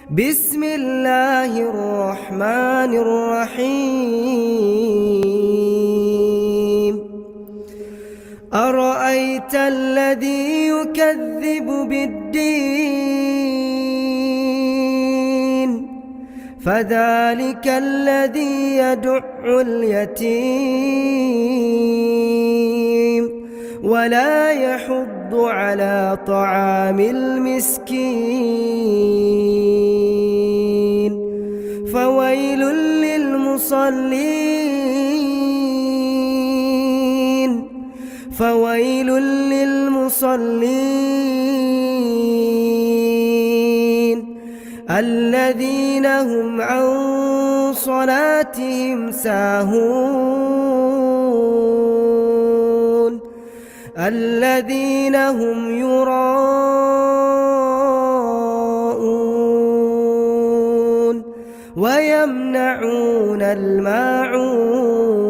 بسم الله الرحمن الرحيم أرأيت الذي يكذب بالدين فذلك الذي يدع اليتيم ولا يحض على طعام المسكين فويل للمصلين الذين هم عن صلاتهم ساهون الذين هم يراءون ويمنعون الماعون